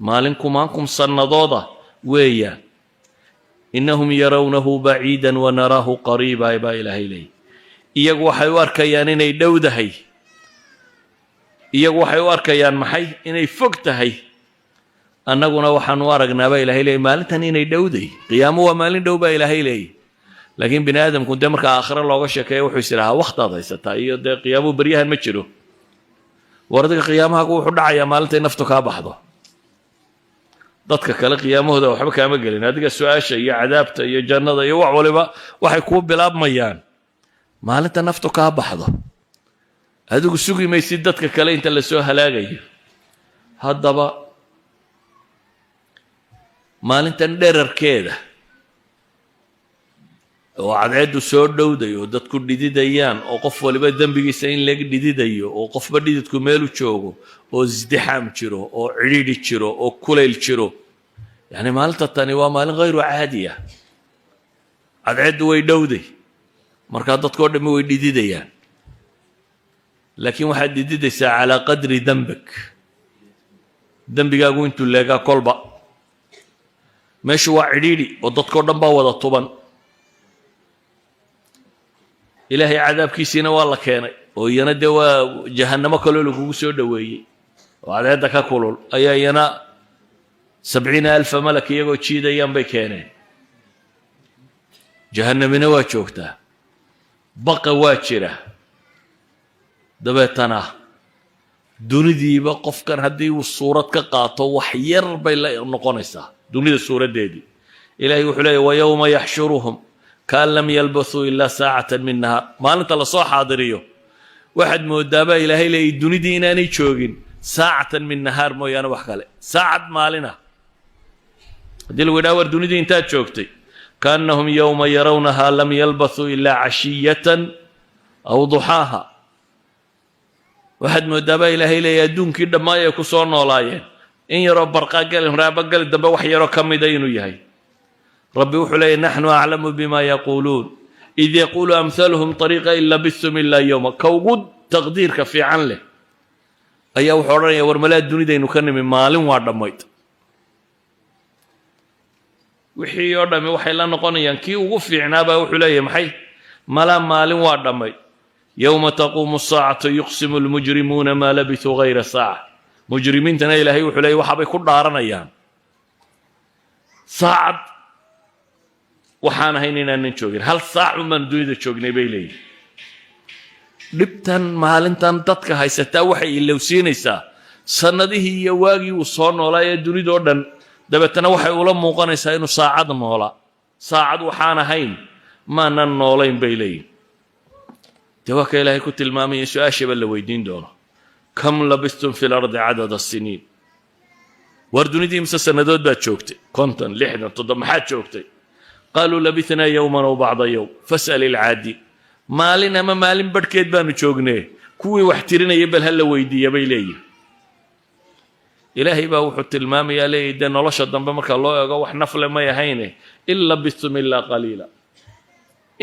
maalin kumaankum sannadooda weeyaan innahum yarawnahu baciidan wanaraahu qariiba baa ilaahay leeyay iyagu waxay u arkayaan inay dhowdahay iyagu waxay u arkayaan maxay inay fog tahay annaguna waxaan u aragnaa baa ilaahay leeyay maalintan inay dhowday qiyaamo waa maalin dhow baa ilaahay leeyay laakiin bini aadamku dee marka aakhiro looga sheekeeyo wuxuu is idhahaa wakhtaad haysataa iyo dee qiyaamuhu beryahan ma jiro war adiga qiyaamahagu wuxuu dhacayaa maalintay naftu kaa baxdo dadka kale qiyaamahooda waxba kaama gelin adiga su-aasha iyo cadaabta iyo jannada iyo wax waliba waxay kuu bilaabmayaan maalinta naftu kaa baxdo adigu sugi maysid dadka kale inta la soo halaagayo haddaba maalintan dherarkeeda oo cadceeddu soo dhowday oo dadku dhididayaan oo qof waliba dembigiisa in laga dhididayo oo qofba dhididku meelu joogo oo isdixaam jiro oo cidhiidhi jiro oo kulayl jiro yacni maalinta tani waa maalin hayru caadiya cadceeddu way dhowday markaa dadkoo dhammi way dhididayaan laakiin waxaad dhididaysaa calaa qadri dembik dembigaagu intuu leegaa kolba meeshu waa cidhiidhi oo dadkoo dhan baa wada tuban ilaahay cadaabkiisiina waa la keenay oo iyana dee waa jahannamo kaloo lagugu soo dhoweeyey oo cadceedda ka kulul ayaa iyana 70,000 malak iyagoo jiidayaan bay keeneen jahannamina waa joogtaa baqa waa jira dabeetana dunidiiba qofkan haddii uu suurad ka qaato wax yar bay la noqonaysaa dunida suuraddeedii ilaahay wuxuu leeyahy wayowma yaxshuruhum kaan lam yalbathuu ilaa saacatan min nahaar maalinta lasoo xaadiriyo waxaad moodaabaa ilaahay leeyay dunidii inaanay joogin saacatan min nahaar mooyaane wax kale saacad maalina haddii lagu yidhaha war dunidii intaad joogtay kaannahum yowma yarawnahaa lam yalbathuu ilaa cashiyatan aw duxaaha waxaad moodaabaa ilaahay leeyay adduunkii dhammaay ay ku soo noolaayeen in yaroo barqaagali raabagali dambe wax yaroo ka mida inuu yahay ربي وحلي نحن أعلم بما يقولون إذ يقول أمثالهم طريقة إن لبثتم إلا يوما كوجود تقدير كفي عن له أي وحرنا يا ورملا الدنيا دي نكن من مال وعدم ميت وحي يردم وحي لا نقني ينكي وفي عنابه وحلي محي ملا مال وعدم ميت يوم تقوم الساعة يقسم المجرمون ما لبثوا غير ساعة مجرمين تنا إلهي وحلي وحبي كل دارنا أيام ساعة waxaan ahayn inaanan joogin hal saac umaan dunida joognay bay leeyihin dhibtan maalintan dadka haysataa waxay ilowsiinaysaa sannadihii iyo waagii uu soo noolaa ee dunidoo dhan dabeetana waxay ula muuqanaysaa inuu saacad noolaa saacad waxaan ahayn maanan noolayn bay leeyihin dee waa ka ilaahay ku tilmaamaya su-aashaba la weydiin doono kam labistum fi lardi cadada siniin war dunidii imse sannadood baad joogtay 50 60 70 maxaad joogtay قالوا لبثنا يوما أو بعض يوم فاسأل العادي مالنا ما مالين بركيت بانو جوغنيه كوي واحترنا يبل هلا ويدي يبي لي إلهي با وحط المام يا لي دنا الله شدن بمرك الله يغا wax nafle ma yahayne illa bisum illa qalila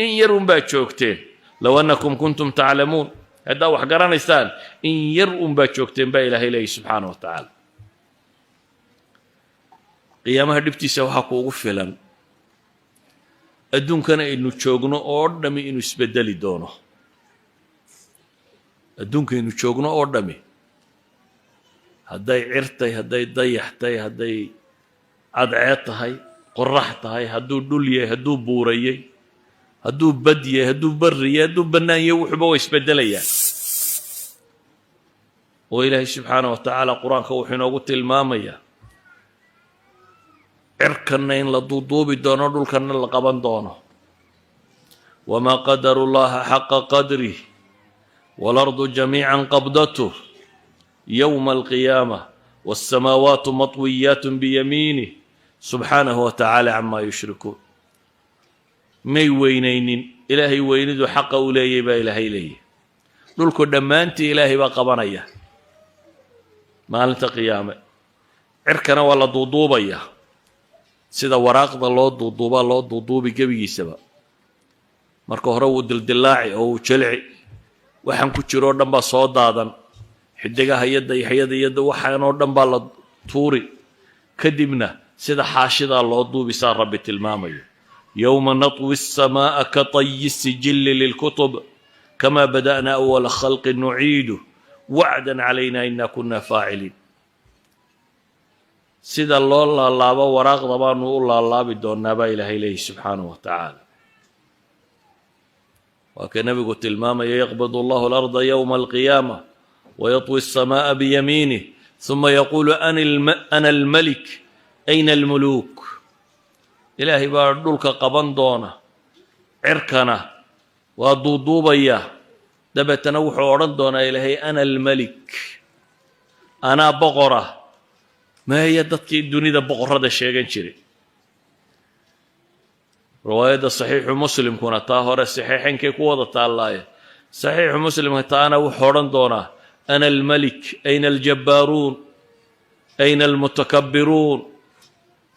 in yarun ba joogteen law annakum kuntum ta'lamun hada wax garanaysaan in yarun ba joogteen ba ilaahay leeyahay subhanahu wa ta'ala qiyaamaha dhibtiisa waxa ku ugu filan adduunkana aynu joogno oo dhami inuu isbedeli doono adduunka aynu joogno oo dhami hadday cirtay hadday dayaxtay hadday cadceed tahay qorax tahay hadduu dhul yahay hadduu buurayay hadduu bad yahay hadduu barri yahay hadduu bannaan yahay wuxuuba way isbedelayaan oo ilaahay subxaanahu wa tacaala qur-aanka wuxuu inoogu tilmaamayaa cirkanna in la duuduubi doono dhulkanna la qaban doono wamaa qadaru llaha xaqa qadrih waalardu jamiican qabdatuh yowma alqiyaama waassamaawaatu matwiyaatun biyamiinih subxaanahu wa tacaala camaa yushrikuun may weynaynin ilaahay weynidu xaqa u leeyay baa ilaahay leeyahy dhulku dhammaantii ilaahay baa qabanaya maalinta qiyaame cirkana waa la duuduubaya sida waraaqda loo duuduuba loo duuduubi gebigiisaba marka hore wuu dildilaaci oo uu jilci waxaan ku jiro dhan baa soo daadan xidigaha iyo dayaxyada iyo waxaan oo dhan baa la tuuri kadibna sida xaashidaa loo duubisaa rabbi tilmaamayo yowma natwi الsamaaءa kaطayi الsijili lilkutub kama bada'na أwala khalqi nuciidu wacda calayna ina kuna faaciliin sida loo laalaabo waraaqda baanu u laalaabi doonaa baa ilaahay leeyahy subxaanaه wa tacaala waa ka nebigu tilmaamaya yaqbid allahu اlarda ywma alqiyaama wayaطwi الsamaaءa biyamiinih ثuma yaquulu ana almalik ayna almuluuk ilaahay baa dhulka qaban doona cirkana waa duuduubaya dabeetana wuxuu odhan doonaa ilaahay ana almalik anaa boqora meeya dadkii dunida boqorrada sheegan jiray riwaayadda saxiixu muslimkuna taa hore saxiixaynkay ku wada taallaaye saxiixu muslimka taana wuxuu odhan doonaa ana almalik ayna aljabbaaruun ayna almutakabbiruun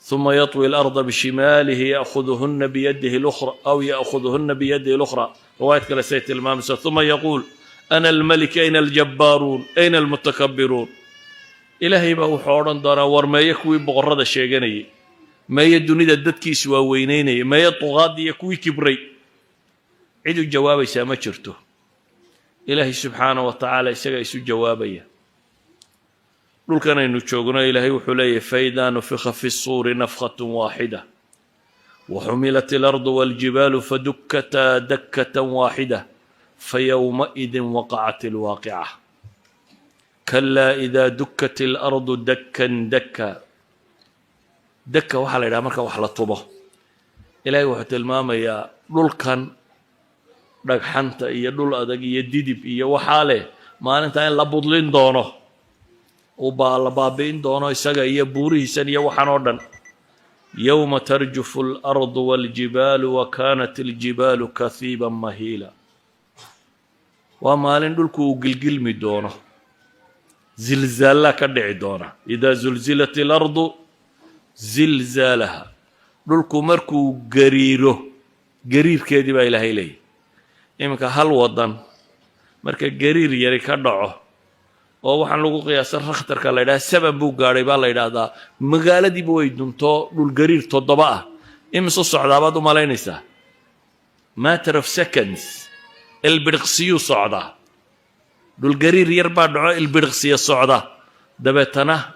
ثuma yaطwi اlarda bishimaalihi ya'khuduhuna biyadihi اlأkhra aw ya'khuduhuna biyadihi اlأkhra riwaayad kale say tilmaamaysa ثuma yaquul ana almalik ayna aljabbaaruun ayna almutakabbiruun ilaahay baa wuxuu odhan doonaa war meeye kuwii boqorrada sheeganayay meeye dunida dadkiisu waa weynaynayay meeye duqaadii iyo kuwii kibray cid u jawaabaysaa ma jirto ilaahay subxaanaه wa tacaala isagaa isu jawaabaya dhulkan aynu joogno ilaahay wuxuu leeyahy faidaa nufika fi الsuuri nafkaة waaxida waxumilat اlardu wاljibaalu fadukkataa dakkaة waaxida fayowmaئidi waqacat اlwaaqica kalaa idaa dukkat اlardu dakkan dakka dakka waxaa la yidhaha marka wax la tubo ilaahay wuxuu tilmaamayaa dhulkan dhagxanta iyo dhul adag iyo didib iyo waxaa leh maalintaa in la budlin doono la baabi'in doono isaga iyo buurihiisan iyo waxaan oo dhan yowma tarjufu اlardu wاljibaalu wa kaanat اljibaalu kahiiban mahiila waa maalin dhulku uu gilgilmi doono zilzaallaa ka dhici doona idaa zulzilat اlardu zilzaalaha dhulku markuu gariiro gariirkeedii baa ilaahay leeyahy iminka hal wadan marka gariir yari ka dhaco oo waxaan lagu qiyaasa rakhtarka la yidhaha saban buu gaadhay baa la yidhaahdaa magaaladiiba way dunto dhulgariir 7 ah imisu socdaabaad u malaynaysaa matter of seconds ilbiriqsiyuu socdaa dhulgariir yar baa dhaco ilbiriqsiya socda dabeetana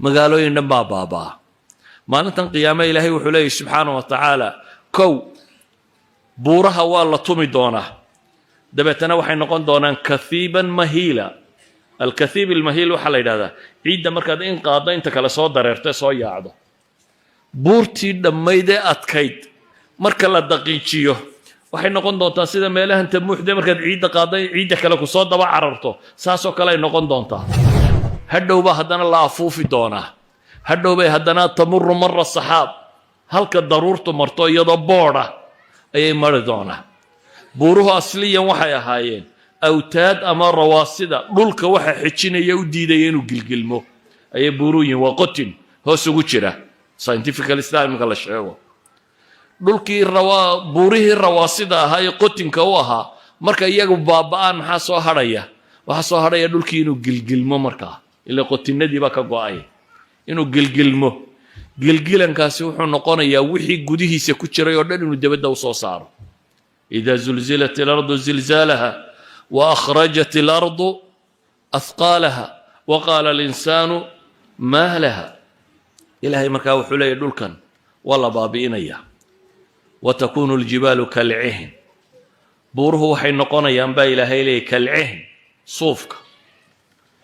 magaalooyin dhan baa baabaa maalintan qiyaame ilaahay wuxuu leeyahy subxaanaه wa tacaala kow buuraha waa la tumi doonaa dabeetana waxay noqon doonaan kahiiban mahiila alkahiib almahiil waxaa la yidhahdaa ciidda markaad in qaaddo inta kale soo dareerto soo yaacdo buurtii dhammayd ee adkayd marka la daqiijiyo waxay noqon doontaa sida meelahan tamuuxde markaad ciidda qaaddo ciidda kale ku soo daba cararto saasoo kale ay noqon doontaa hadhowbaa haddana la afuufi doonaa hadhowbay haddana tamuru mara saxaab halka daruurtu marto iyadoo boodha ayay mari doonaa buuruhu asliyan waxay ahaayeen awtaad ama rawaasida dhulka waxa xijinaya u diidaya inuu gilgilmo ayay buuruhu yihiin waa qotin hoos ugu jira scientifical islamka la sheego dhulkii buurihii rawaasida ahaa ee qotinka u ahaa marka iyagu baaba'aan maxaa soo hadhaya waxaa soo hadhaya dhulkii inuu gilgilmo markaa ila qotinadiiba ka go-ay inuu gilgilmo gilgilankaasi wuxuu noqonayaa wixii gudihiisa ku jiray oo dhan inuu dibadda u soo saaro idaa zulzilat اlardu zilzaalaha وأخرجت الأرض أثقالها وقال الإنسان ما لها إلهي markaa wuxuu leeyahy dhulkan waa la baabi'inaya وتكون الجبال كالعهن buuruhu waxay noqonayaan baa ilaahay leeyahy kalcihn suufka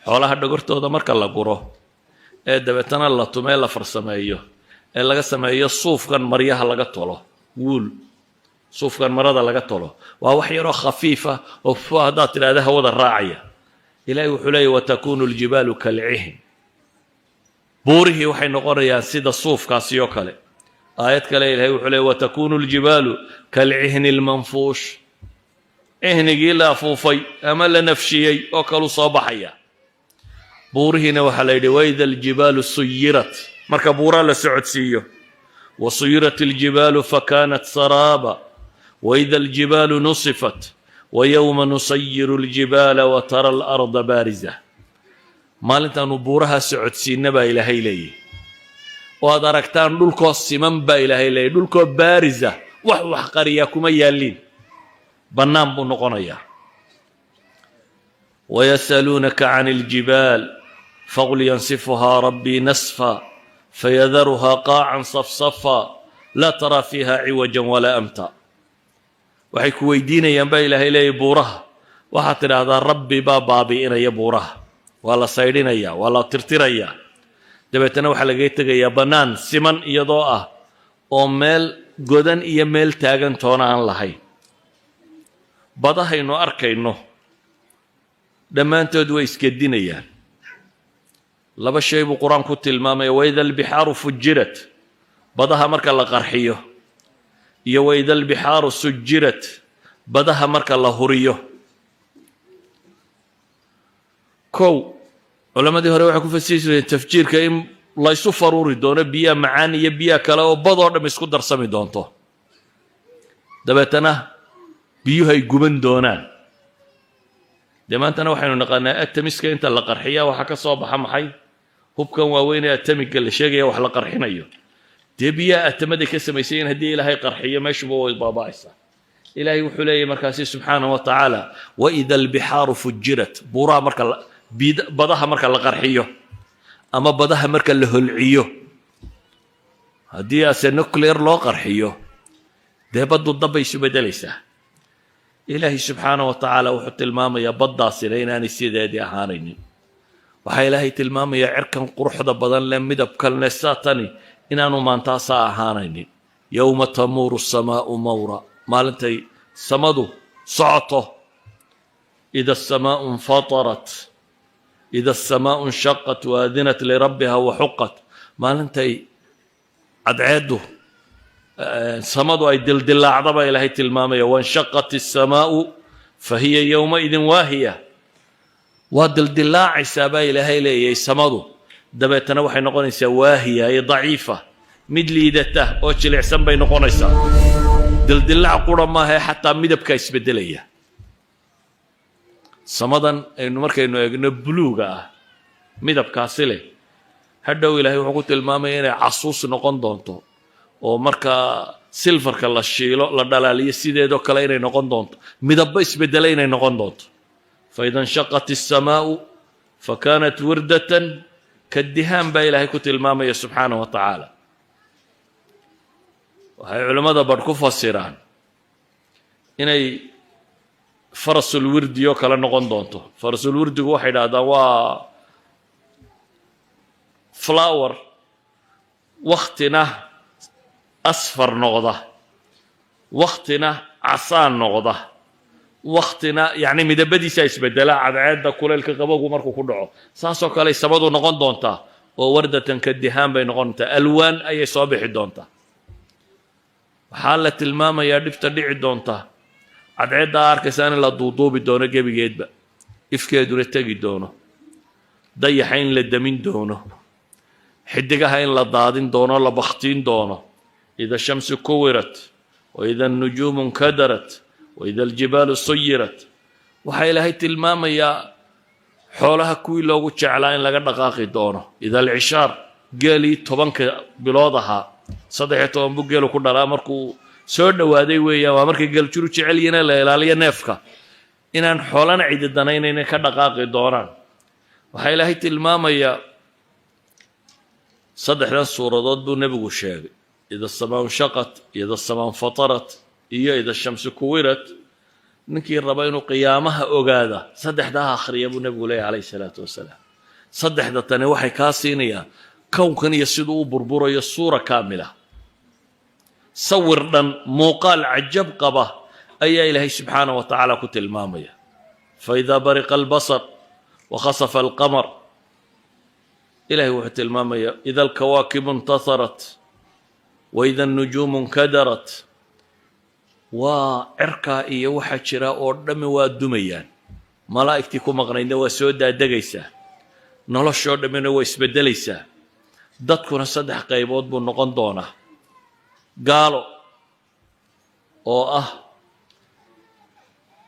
xoolaha dhogortooda marka la guro ee dabeetana la tumee la farsameeyo ee laga sameeyo suufkan maryaha laga tolo wuul suufkan marada laga tolo waa wax yaroo khafiifa oo haddaad tidhaahda hawada raacaya ilaahay wuxuu leeyahy watakuunu اljibaalu kalcihn buurihii waxay noqonayaan sida suufkaasi oo kale aayad kale ilaahay wuxuu leeyahy watakuunu اljibaalu kalcihni اlmanfuush cihnigii la afuufay ama la nafshiyey oo kalu soo baxaya buurihiina waxaa la yidhi waida aljibaalu suyirat marka buuraa la socodsiiyo wasuyirat اljibaalu fakanat saraaba waida aljibaalu nusifat wayowma nusayiru اljibaala watara alarda baariza maalintaanu buuraha socodsiinna baa ilaahay leeyahy waad aragtaan dhulkoo siman baa ilaahay leeyahy dhulkoo baarisa wax qariyaa kuma yaaliin bannaan buu noqonayaa wayasaluunaka can iljibaal faqul yansifuhaa rabbii nasfa fayadaruhaa qaacan safsafa laa taraa fiiha ciwajan walaa amta waxay ku weydiinayaan baa ilaahay leeyahy buuraha waxaad tidhaahdaa rabbi baa baabi'inaya buuraha waa la saydhinayaa waa la tirtirayaa dabeetana waxaa lagaga tegayaa bannaan siman iyadoo ah oo meel godan iyo meel taagan toona aan lahayn badahaynu arkayno dhammaantood way isgedinayaan laba shay buu qur-aanku tilmaamaya waida albixaaru fujirat badaha marka la qarxiyo iyo waida albixaaru sujirat badaha marka la huriyo kow culamadii hore waxay ku fasiri jireen tafjiirka in laysu faruuri doono biyaha macaan iyo biyaha kale oo badoo dham isku darsami doonto dabeetana biyuhu ay guban doonaan dee maantana waxaynu naqaanaa atamiska inta la qarxiya waxaa ka soo baxa maxay hubkan waaweyn ee atamiga la sheegaya wax la qarxinayo dee biyaha atamaday ka samaysayen haddii ilaahay qarxiyo meeshuba way baaba'aysaa ilaahay wuxuu leeyahy markaasi subxaanahu wa tacaala waida albixaaru fujirat buuraha marka badaha marka la qarxiyo ama badaha marka la holciyo haddii ase nuclear loo qarxiyo dee baddu dabbay isu beddelaysaa ilaahay subxaanahu wa tacaala wuxuu tilmaamayaa baddaasina inaanay sideedii ahaanaynin waxaa ilaahay tilmaamayaa cirkan quruxda badan leh midabkan leh saatani inaanu maantaasaa ahaanaynin yowma tamuuru samaau mawra maalintay samadu socoto ida asamaau infatarat ida asamaau inshaqat waadinat lirabbiha waxuqat maalintay cadceeddu samadu ay dildilaacda baa ilaahay tilmaamaya wainshaqat isamaau fahiya yowmaidin waahiya waa dildilaacaysaa baa ilaahay leeyahay samadu dabeetana waxay noqonaysaa waahiya iyo daciifa mid liidata oo jilicsan bay noqonaysaa dildilaac qura maahae xataa midabkaa isbeddelaya samadan aynu markaynu eegno buluuga ah midabkaasi leh hadhow ilaahay wuxuu ku tilmaamaya inay casuus noqon doonto oo marka silfarka la shiilo la dhalaaliyo sideedoo kale inay noqon doonto midabba isbeddela inay noqon doonto faida inshaqat isamaau fakanat wirdatan kaddihaan baa ilaahay ku tilmaamaya subxaanahu wa tacaala waxay culimmada badh ku fasiraan inay farasulwirdi oo kale noqon doonto farasulwirdigu waxay idhahdaan waa flower waktina asfar noqda waktina casaan noqda waktina yacni midabadiisaa isbedela cadceedda kuleylka qabowgu markuu ku dhaco saasoo kale samadu noqon doontaa oo wardatan kadihaan bay noqon doontaa alwaan ayay soo bixi doontaa waxaa la tilmaamayaa dhibta dhici doonta cadceeddaa arkaysaa in la duuduubi doono gebigeedba ifkeeduna tegi doono dayaxa in la damin doono xidigaha in la daadin doono la bakhtiin doono ida shamsu kuwirat waida annujuumu nkadarat waida aljibaalu suyirat waxaa ilaahay tilmaamayaa xoolaha kuwii loogu jeclaa in laga dhaqaaqi doono ida alcishaar geelii 10 bilood ahaa 13 buu geelu ku dhalaa markuu soo dhowaaday weeyaan waa markay geeljiru jecel yihiin la ilaaliyo neefka inaan xoolana cidi danaynayna ka dhaqaaqi doonaan waxaa ilaahay tilmaamayaa saddexdan suuradood buu nebigu sheegay ida asamaa inshaqat ida asamaa infatarat iyo ida shamsu kuwirat ninkii raba inuu qiyaamaha ogaada saddexdaa akhriya buu nebigu leeyahy calayhi salaatu wasalaam saddexda tani waxay kaa siinayaan kownkan iyo siduu u burburayo suura kaamila sawir dhan muuqaal cajab qaba ayaa ilaahay subxaanahu wa tacaala ku tilmaamaya faidaa bariqa albasar wakhasafa alqamar ilahay wuxuu tilmaamaya ida alkawaakibu intaharat waida annujuumu nkadarat waa cirkaa iyo waxa jira oo dhammi waa dumayaan malaa'igtii ku maqnaydna waa soo daadegaysaa noloshoo dhammina waa isbeddelaysaa dadkuna 3 qaybood buu noqon doonaa gaalo oo ah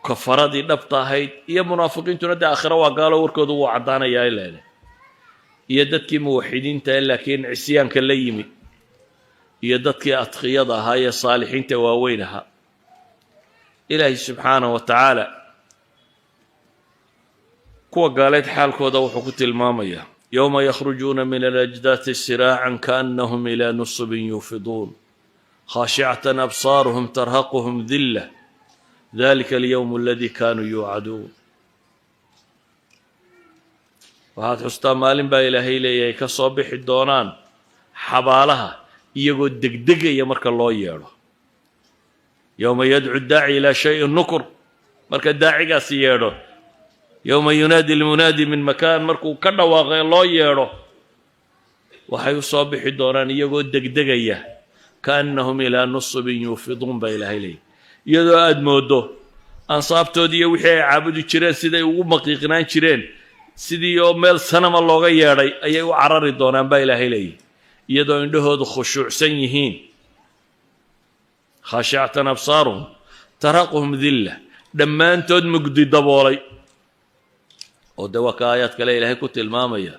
kafaradii dhabta ahayd iyo munaafiqiintuna dee aakhiro waa gaalo warkoodu wuu caddaanayaa ileele iyo dadkii muwaxidiinta laakiin cisyaanka la yimi iyo dadkii adqiyada ahaa ee saalixiinta waaweyn ahaa ilaahay subxaanahu wa tacaala kuwa gaaleed xaalkooda wuxuu ku tilmaamayaa yowma yakhrujuuna min alajdaati siraacan kaannahum ilaa nusubin yuufiduun khaashicatan absaaruhum tarhaquhum dilla dalika alyowm aladii kaanuu yuucaduun waxaad xustaa maalin baa ilaahay leeyahay ka soo bixi doonaan xabaalaha iyagoo degdegaya marka loo yeedho yowma yadcu daaci ilaa shayin nukur marka daacigaasi yeedho yowma yunaadi lmunaadi min makaan markuu ka dhawaaqe loo yeedho waxay u soo bixi doonaan iyagoo degdegaya kaannahum ilaa nusubin yuufiduun baa ilaahay leeyahy iyadoo aada moodo ansaabtoodii iyo wixii ay caabudi jireen siday ugu maqiiqnaan jireen sidii oo meel sanama looga yeedhay ayay u carari doonaan baa ilaahay leeyahy iyadoo indhahoodu khushuucsan yihiin khaashicatan absaaruhum taraquhum dilla dhammaantood mugdi daboolay oo de waa ka aayaad kale ilaahay ku tilmaamaya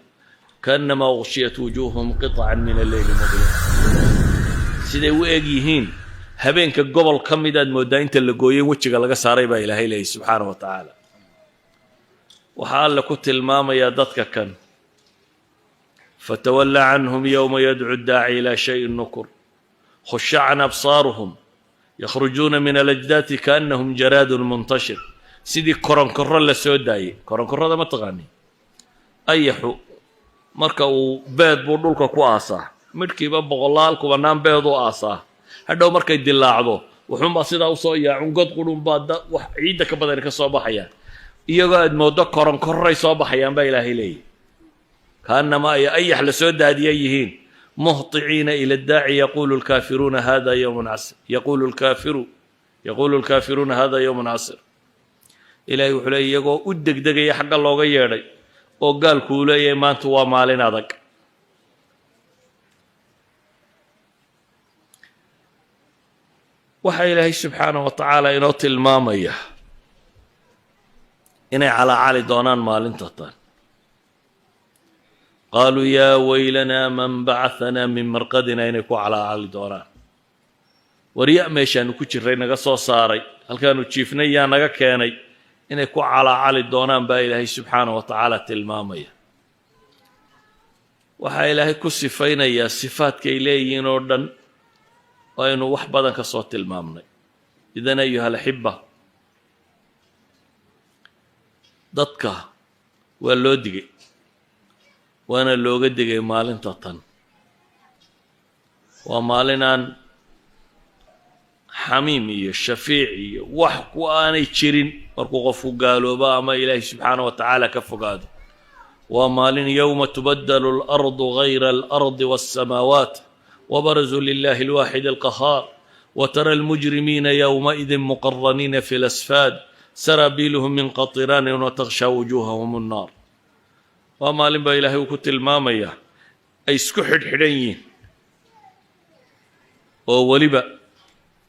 kaannamaa ughshiyat wujuuhum qiطcan min alleyli mudlima siday u eg yihiin habeenka gobol ka midaad mooddaa inta la gooyey wejiga laga saaray baa ilaahay leeyahy subxaanahu wa tacaala waxaa alle ku tilmaamayaa dadka kan fatawalla canhum yowma yadcu daaci ilaa shayin nukur khushacan absaaruhum yakhrujuuna min alajdaati kaannahum jaraadun muntashir sidii koronkorro la soo daayey koronkorrada ma taqaani ayaxu marka uu beed buu dhulka ku aasaa midhkiiba boqolaal kubanaan beed u aasaa hadhow markay dilaacdo wuxuunbaa sidaa usoo yaacun god qudhunbaa wax ciidda ka badani ka soo baxayaan iyagoo aad mooddo koronkorray soo baxayaan baa ilaahay leeyahy kaannamaa ay ayax la soo daadiya yihiin muhطiciina ila daaci yaquulu lkaafiruuna hada yowmun casir yaquulu lkaafiruuna hada yowmun casir ilaahay wuxuu leeyay iyagoo u degdegaya xagga looga yeedhay oo gaalkuu leeyahay maanta waa maalin adag waxaa ilaahay subxaanahu wa tacaala inoo tilmaamaya inay calaacali doonaan maalinta tan qaaluu yaa weylanaa man bacahanaa min marqadina inay ku calaacali doonaan warya meeshaanu ku jirray naga soo saaray halkaanu jiifnay yaa naga keenay inay ku calaacali doonaan baa ilaahay subxaanahu wa tacaala tilmaamaya waxaa ilaahay ku sifaynayaa sifaadkay leeyihiin oo dhan oo aynu wax badan ka soo tilmaamnay idan ayuha alaxiba dadka waa loo digay waana looga digay maalinta tan waa maalin aan xamiim iyo shafiic iyo wax ku aanay jirin markuu qofku gaaloobo ama ilaahay subxaanahu wa tacaala ka fogaado waa maalin yowma tubaddalu alardu gayra alardi waالsamaawaat wabarazuu lilahi alwaaxid alqahaar watara almujrimiina yowmaidin muqaraniina fi lasfaad saraabiiluhum min qatiraanin watakhshaa wujuuhahum annaar waa maalin baa ilaahay uu ku tilmaamayaa ay isku xidhxidhan yihiin oo weliba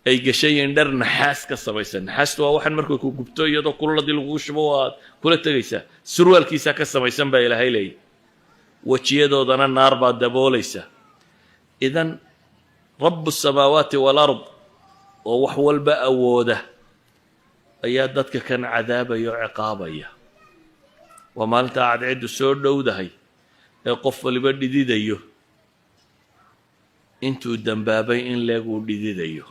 ay gashayiin dhar naxaas ka samaysan naxaastu waa waxan markay ku gubto iyadoo kululadii lagugu shubo aad kula tegaysaa surwaalkiisaa ka samaysan baa ilaahay leeyahy wejiyadoodana naar baa daboolaysa idan rabu الsamaawaati wاlard oo wax walba awooda ayaa dadka kan cadaabaya oo ciqaabaya waa maalinta cadceeddu soo dhowdahay ee qof waliba dhididayo intuu dembaabay in leeguu dhididayo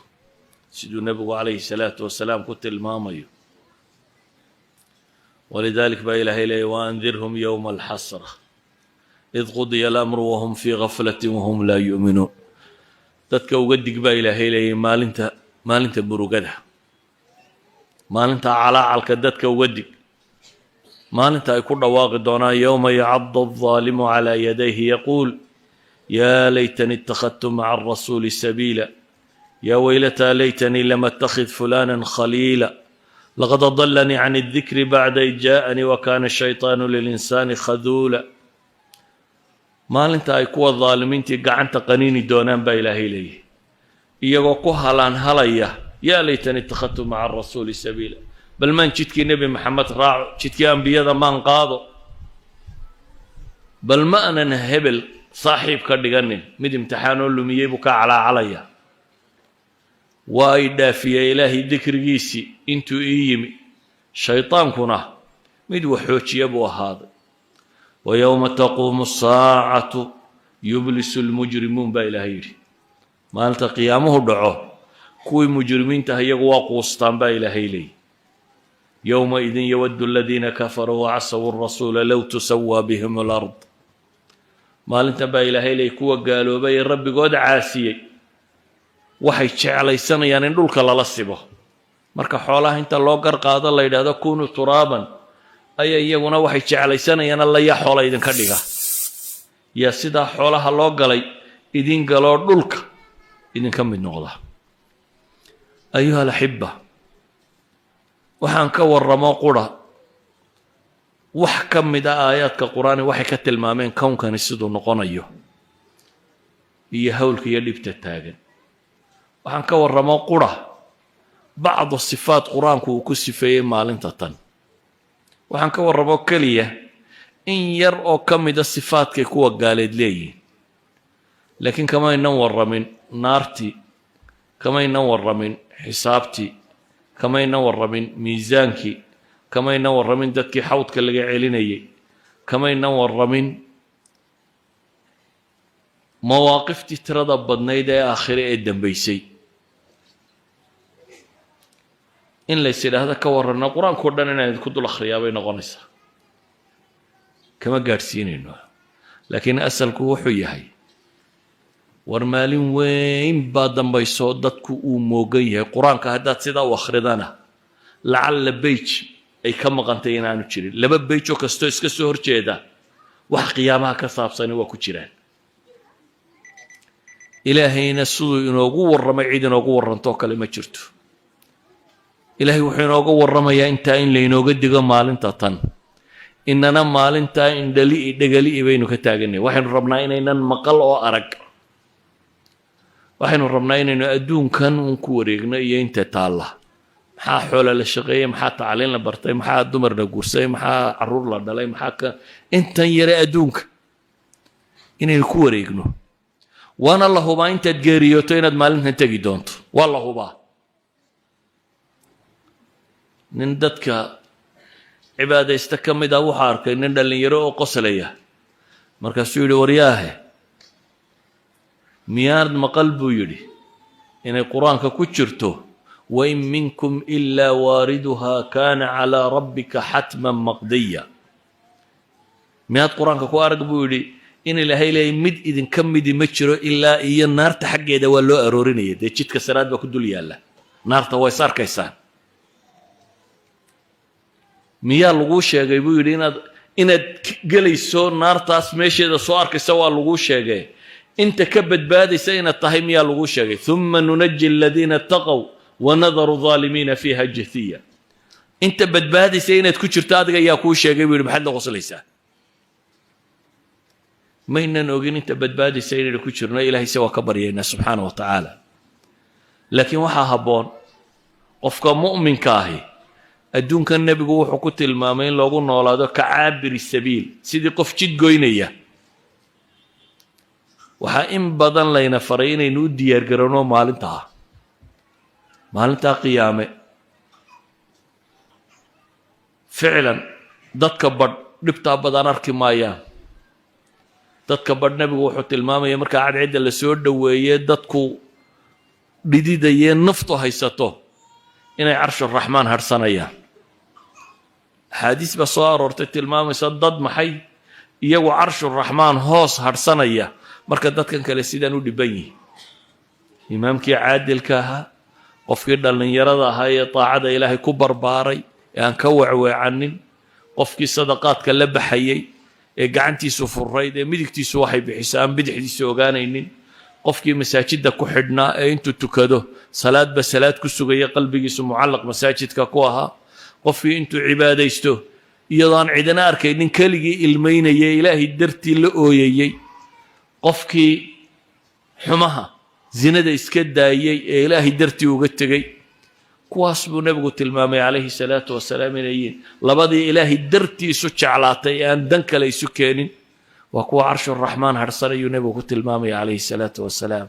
siduu nebigu calayhi الsalaaةu wasalaam ku tilmaamayo walidalik baa ilaahay leeyay waandirhum yowma alxasra id qudiya alamru wahum fii gaflati wahum laa yu'minuun dadka uga dig baa ilaahay leeyay maalinta murugada maalinta calaacalka dadka uga dig maalinta ay ku dhawaaqi doonaan yowma yacadu الظaalimu calىa yadayhi yaquul yaa laytani اtakhadtu maca الrasuuli sabiila yaa weylataa laytanii lam attakhid fulana khaliila laqad adalanii can الdikri bacda id jaaءanii wakana الshayطaanu lilinsaani khaduula maalinta ay kuwa daalimiintii gacanta qaniini doonaan baa ilaahay leeyahy iyagoo ku halaanhalaya yaa laytani ittakhadtu maca arasuuli sabiila bal maan jidkii nebi maxamed raaco jidkii ambiyada maan qaado bal ma aanan hebel saaxiib ka dhiganin mid imtixaanoo lumiyey buu ka calaacalaya waa ay dhaafiyey ilaahay dikrigiisii intuu ii yimi shaytaankuna mid waxoojiya buu ahaaday wayowma taquumu asaacatu yublisu lmujrimuun baa ilaahay yidhi maalinta qiyaamuhu dhaco kuwii mujrimiintaha iyagu waa quustaan baa ilaahay leeyi yowmaidin yawaddu aladiina kafaruu wacasawu rasuula low tusawaa bihim alard maalintan baa ilaahay leeyi kuwa gaaloobay ee rabbigood caasiyey waxay jeclaysanayaan in dhulka lala sibo marka xoolaha inta loo garqaado la yidhaahdo kunuu turaaban ayaa iyaguna waxay jeclaysanayaan allayaa xoola idinka dhiga yaa sidaa xoolaha loo galay idin galoo dhulka idinka mid noqda ayuha alaxiba waxaan ka warramo qura wax ka mida aayaadka qur-aani waxay ka tilmaameen kownkani siduu noqonayo iyo hawlka iyo dhibta taagan waxaan ka warramo qura bacdu sifaat qur-aanku uu ku sifeeyey maalinta tan waxaan ka warramo keliya in yar oo ka mida sifaadkay kuwa gaaleed leeyihin laakiin kamaynan warramin naartii kamaynan warramin xisaabtii kamaynan warramin miisaankii kamaynan warramin dadkii xawdka laga celinayay kamaynan warramin mawaaqiftii tirada badnayd ee aakhire ee dambaysay in lays idhaahdo ka warranno qur-aankao dhan inaan idinku dul akhriyaa bay noqonaysaa kama gaadhsiinayno laakiin asalku wuxuu yahay war maalin weyn baa dambayso dadku uu moogan yahay qur-aanka haddaad sidaa u akhridana lacalla beyj ay ka maqantay inaanu jirin laba beyj oo kastoo iska soo horjeeda wax qiyaamaha ka saabsani waa ku jiraan ilaahayna siduu inoogu warramay cid inoogu warrantoo kale ma jirto ilaahay wuxuu inooga warramayaa intaa in laynooga digo maalinta tan inana maalintaa indhali'i dhegali'i baynu ka taaganay waxaynu rabnaa inaynan maqal oo arag waxaynu rabnaa inaynu adduunkan uun ku wareegno iyo inta taalla maxaa xoola la shaqeeyey maxaa tacliin la bartay maxaa dumar la guursaday maxaa caruur la dhalay maxaa ka intan yare adduunka inaynu ku wareegno waana la hubaa intaad geeriyooto inaad maalintan tegi doonto waa la hubaa nin dadka cibaadaysta ka mid ah waxaa arkay nin dhallinyaro oo qoslaya markaasuu yidhi waryaahe miyaad maqal buu yidhi inay qur-aanka ku jirto wain minkum ilaa waariduha kaana calaa rabbika xatman maqdiya miyaad qur-aanka ku arag buu yidhi in ilaahay leeyay mid idinka midi ma jiro ilaa iyo naarta xaggeeda waa loo aroorinaya dee jidka saraad baa ku dul yaalla naarta waa is arkaysaan miyaa laguu sheegay buu yidhi inaad gelayso naartaas meesheeda soo arkaysa waa laguu sheegay inta ka badbaadaysa inaad tahay miyaa laguu sheegay uma nunaji aladiina ataqow wanadaru aalimiina fiiha jathiya inta badbaadaysa inaad ku jirto adiga ayaa kuu sheegay buu yidhi maxaad la qoslaysaa maynan ogin inta badbaadaysa inaynu ku jirno ilaahayse waa ka baryaynaa subxaana wa tacaala laakiin waxaa habboon qofka mu'minka ahi adduunkan nebigu wuxuu ku tilmaamay in loogu noolaado ka caabiri sabiil sidii qof jid goynaya waxaa in badan layna faray inaynu u diyaargarowno maalintaa qiyaame ficlan dadka badh dhibtaa badan arki maayaan dadka badh nebigu wuxuu tilmaamaya markaa cadcidda la soo dhoweeye dadku dhididayee naftu haysato inay carshuraxmaan hadhsanayaan axaadiis baa soo aroortay tilmaamaysa dad maxay iyagu carshuraxmaan hoos hadhsanaya marka dadkan kale sidaan u dhibban yihin imaamkii caadilka ahaa qofkii dhallinyarada ahaa ee daacada ilaahay ku barbaaray ee aan ka weecweecanin qofkii sadaqaadka la baxayey ee gacantiisu furayd ee midigtiisu waxay bixiso aan bidixdiisa ogaanaynin qofkii masaajidda ku xidhnaa ee intuu tukado salaadba salaad ku sugaya qalbigiisu mucallaq masaajidka ku ahaa qofkii intuu cibaadaysto iyadoo aan cidina arkaynin keligii ilmaynayay ilaahay dartii la ooyayey qofkii xumaha zinada iska daayey ee ilaahay dartii uga tegey kuwaas buu nebigu tilmaamay calayhi salaatu wasalaam inay yihiin labadii ilaahay dartii isu jeclaatay ee aan dan kale isu keenin وكو عرش الرحمن هرسل ينبو كتلمامي عليه الصلاة والسلام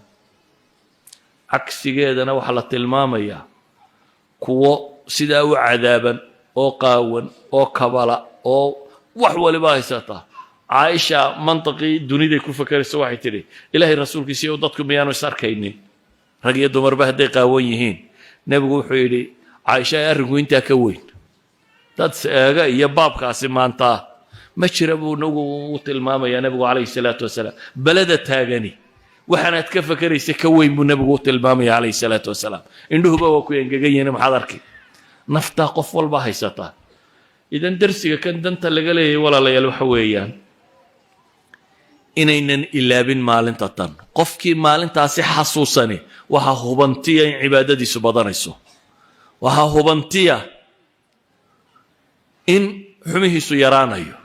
عكس جيدنا وحلة المامية كو سداو عذابا أو قاون أو كبلا أو وحول بايساتا عائشة منطقي دوني كو فكر سواحي تري إلهي الرسول كيسيو ضدكم بيانو سار كينين رقي دمر بهدي قاوينيهين نبغو حيلي عائشة أرجو أنت كوين تدسأجا يا باب قاسم أنت ما شربوا نوت الماما يا نبغو عليه الصلاة والسلام بلدت هاجني وحنا تكفكر يسكوين بنبغو الماما عليه الصلاة والسلام إنه هو كوين جايين محضرك نفتا قفل بهيستا إذا درسي كان دنت اللي قال ولا لا يلو حويان inaynan ilaabin maalinta tan qofkii maalintaasi xasuusani waxa hubantiya in cibaadadiisu badanayso waxa hubantiya in xumihiisu yaraanayo